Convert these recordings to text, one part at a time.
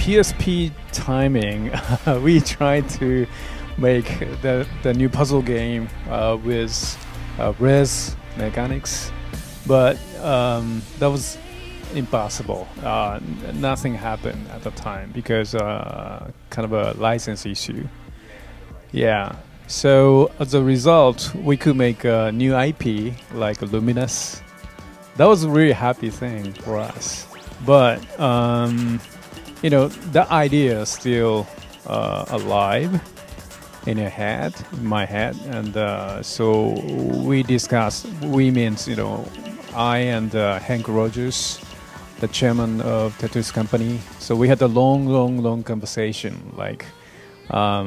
PSP timing, we tried to make the new puzzle game with res mechanics, but that was impossible. Nothing happened at the time because kind of a license issue. Yeah. So as a result, we could make a new IP like Luminous. That was a really happy thing for us. But you know, the idea is still alive in your head, in my head, and so we discussed. We means, you know, I and Hank Rogers, the chairman of Tetris company. So we had a long conversation. Like,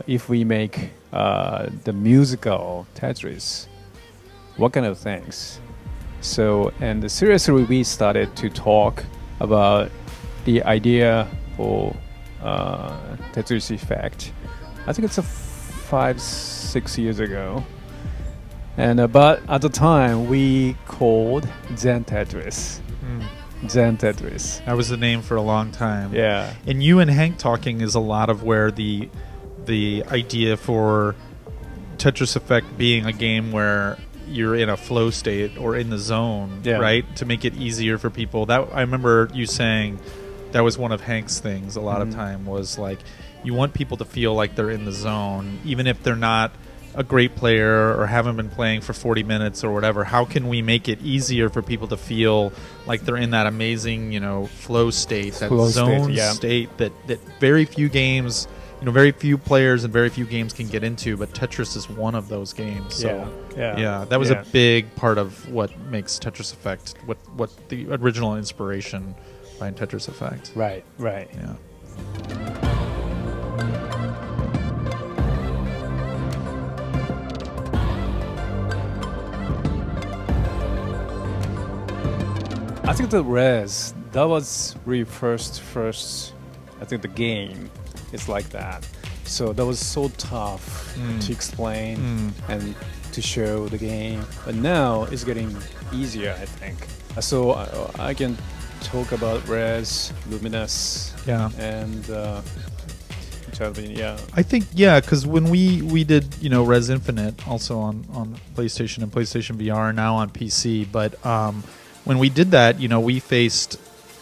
if we make the musical Tetris, what kind of things? So, and seriously, we started to talk about the idea for Tetris Effect. I think it's 5-6 years ago. And but at the time, we called Zen Tetris. Zen Tetris. That was the name for a long time. Yeah. And you and Hank talking is a lot of where the idea for Tetris Effect being a game where you're in a flow state or in the zone, yeah, right? To make it easier for people. That I remember you saying that was one of Hank's things a lot of time, was like you want people to feel like they're in the zone, even if they're not a great player or haven't been playing for 40 minutes or whatever. How can we make it easier for people to feel like they're in that amazing, you know, flow state, that zone state that very few games, you know, very few players and very few games can get into, but Tetris is one of those games. So yeah, that was a big part of what makes Tetris Effect, what the original inspiration behind Tetris Effect. Right. Yeah. I think the res, that was really first. I think the game is like that. So that was so tough to explain and to show the game. But now it's getting easier, I think. So I can talk about res, luminous, and I think because when we did, you know, Res Infinite also on PlayStation and PlayStation VR, now on PC, but when we did that, you know, we faced,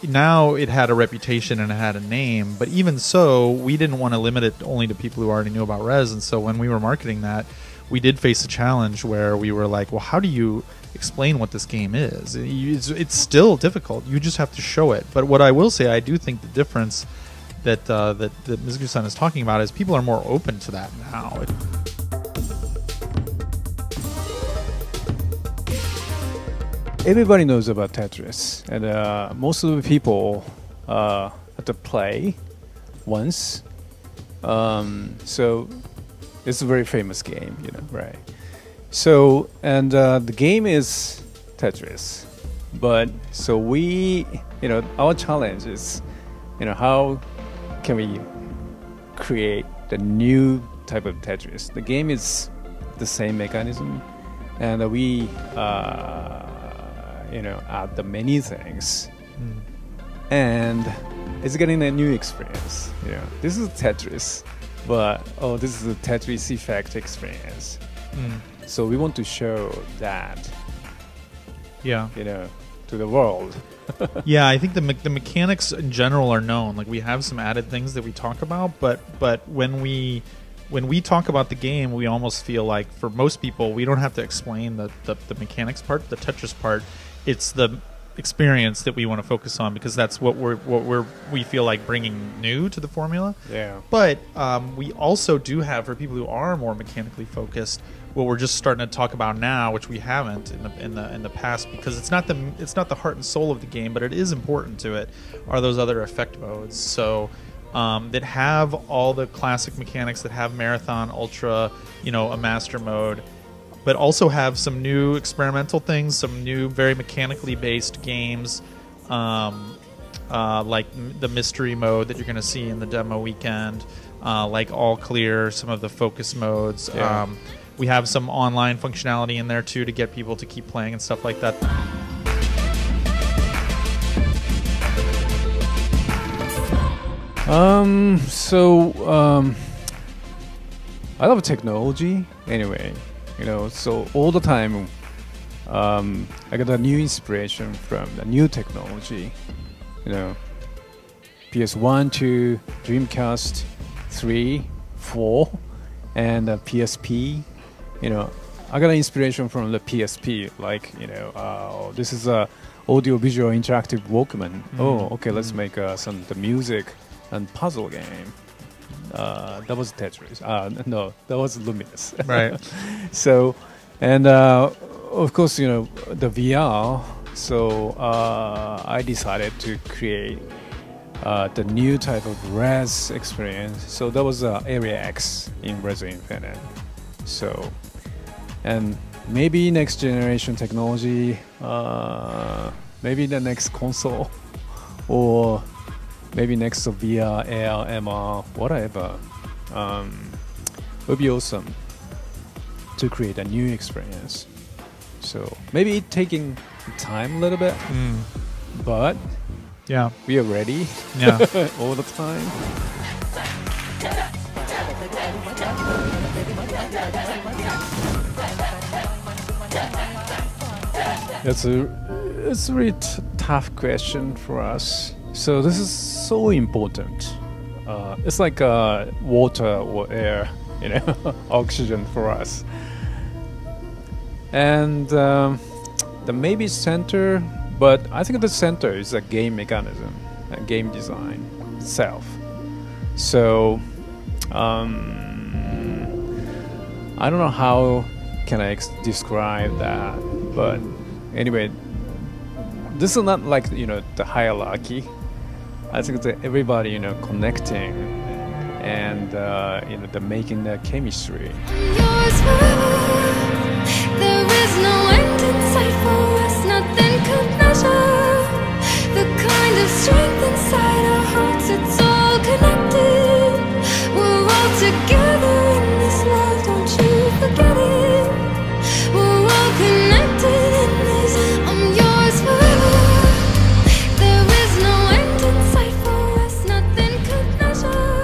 now it had a reputation and it had a name, but even so, we didn't want to limit it only to people who already knew about Res, and so when we were marketing that, we did face a challenge where we were like, well, how do you explain what this game is? It's still difficult. You just have to show it. But what I will say, I do think the difference that Mizuguchi-san is talking about is people are more open to that now. Everybody knows about Tetris, and most of the people have to play once. So it's a very famous game, you know, right? So, and the game is Tetris, but so we, you know, our challenge is, you know, how can we create the new type of Tetris? The game is the same mechanism, and we you know, add the many things, and it's getting a new experience. You know, this is Tetris, but this is a Tetris Effect experience. So we want to show that, you know, to the world. Yeah, I think the mechanics in general are known. Like, we have some added things that we talk about, but when we talk about the game, we almost feel like for most people we don't have to explain the mechanics part, the Tetris part. It's the experience that we want to focus on, because that's what we feel like bringing new to the formula. Yeah. But we also do have, for people who are more mechanically focused, what we're just starting to talk about now, which we haven't in the past, because it's not the heart and soul of the game, but it is important to it, are those other effect modes. So that have all the classic mechanics, that have marathon, ultra, you know, a master mode, but also have some new experimental things, some new very mechanically based games, like the mystery mode that you're going to see in the demo weekend, like All Clear, some of the focus modes. Yeah. We have some online functionality in there too to get people to keep playing and stuff like that. I love technology anyway, so all the time I got a new inspiration from the new technology, PS1, 2, Dreamcast, 3, 4, and PSP. I got an inspiration from the PSP, like, this is a audio-visual interactive Walkman. Oh, okay, let's make the music and puzzle game. That was Tetris. No, that was Luminous. Right. So, and of course, the VR. So I decided to create the new type of res experience. So that was Area X in Rezo Infinite. So, and maybe next generation technology, maybe the next console, or maybe next VR, AR, MR, whatever, would be awesome to create a new experience. So maybe it taking time a little bit, but yeah, we are ready. Yeah, all the time. It's a really tough question for us. So this is so important. It's like water or air, oxygen for us. And the maybe center, but I think the center is a game mechanism, a game design itself. So I don't know how can I describe that, but anyway, this is not like the hierarchy. I think that everybody connecting and the making the chemistry. Yours forever. There is no end in sight for us. Nothing could measure the kind of strength inside our hearts. It's all connected. We're all together in this love. Don't you forget it. We're all connected in this. I'm yours forever. There is no end in sight for us. Nothing could measure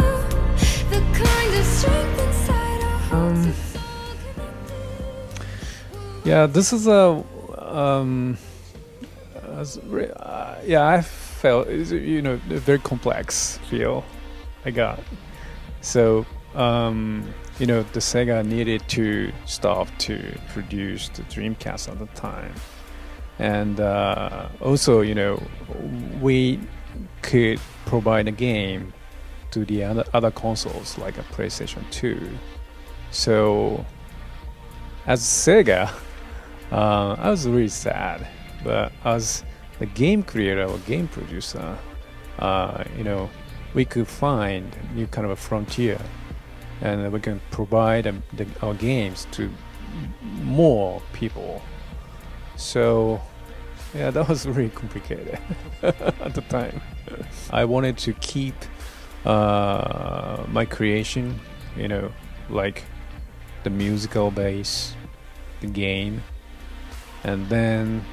the kind of strength inside our hearts. It's all connected. Yeah, this is I felt a very complex feel I got. So the Sega needed to stop to produce the Dreamcast at the time, and also we could provide a game to the other consoles like a PlayStation 2. So as Sega, I was really sad, but as the game creator or game producer, we could find new kind of a frontier, and we can provide our games to more people. So yeah, that was really complicated at the time. I wanted to keep my creation, like the musical base, the game, and then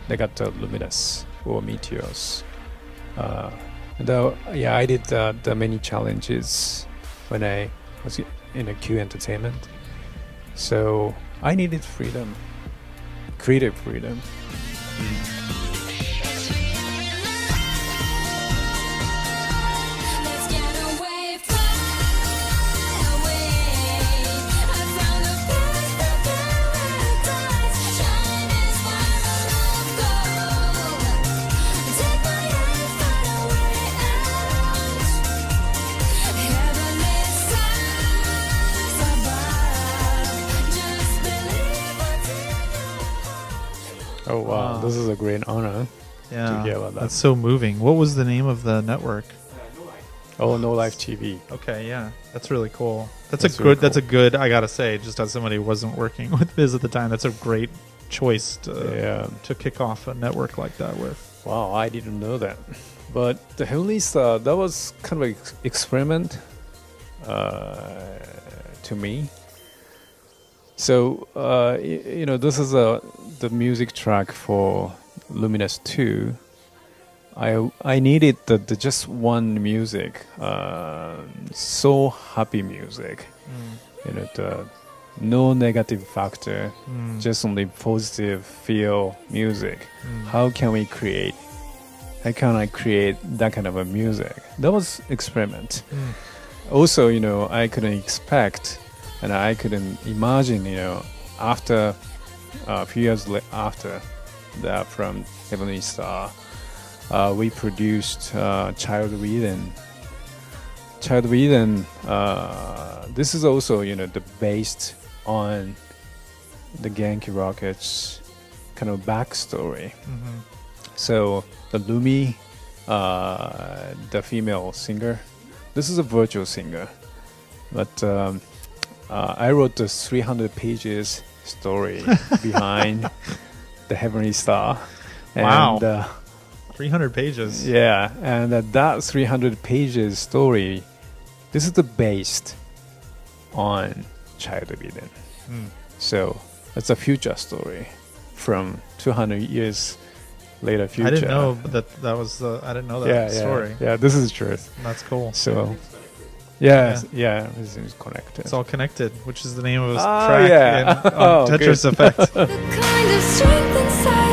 they got the Luminous or Meteors. Though I did the many challenges when I was in a Q Entertainment, so I needed freedom, creative freedom. Let's get away, fly away. I found a place for paradise. Shine as far as gold. Take my hand, find a way out. Heavenly skies above. Just believe what's in your heart. Oh wow, this is a great honor to hear about that. That's so moving. What was the name of the network? Oh, No Life TV. Okay, yeah, that's really cool. That's That's a really good. That's a cool. good. I gotta say, just as somebody who wasn't working with Viz at the time, that's a great choice to kick off a network like that with. Wow, I didn't know that. But the Heavenly Star, that was kind of an experiment to me. So, this is the music track for Luminous 2. I needed the just one music, so happy music. You know, no negative factor, just only positive feel music. How can I create that kind of a music? That was experiment. Also, you know, I couldn't expect and I couldn't imagine, you know, after a few years after that, from Heavenly Star, we produced Child Within. Child Within, this is also, you know, based on the Genki Rocket's kind of backstory. So the Lumi, the female singer, this is a virtual singer, but I wrote the 300 pages story behind the Heavenly Star. Wow. And, 300 pages. yeah, and that 300 pages story, this is based on Child Within. So it's a future story from 200 years later future. I didn't know that was the. I didn't know that story. Yeah, this is truth. That's cool. So, yeah, this is connected. It's all connected, which is the name of his Ah, track yeah. on Tetris Effect. The kind of strength inside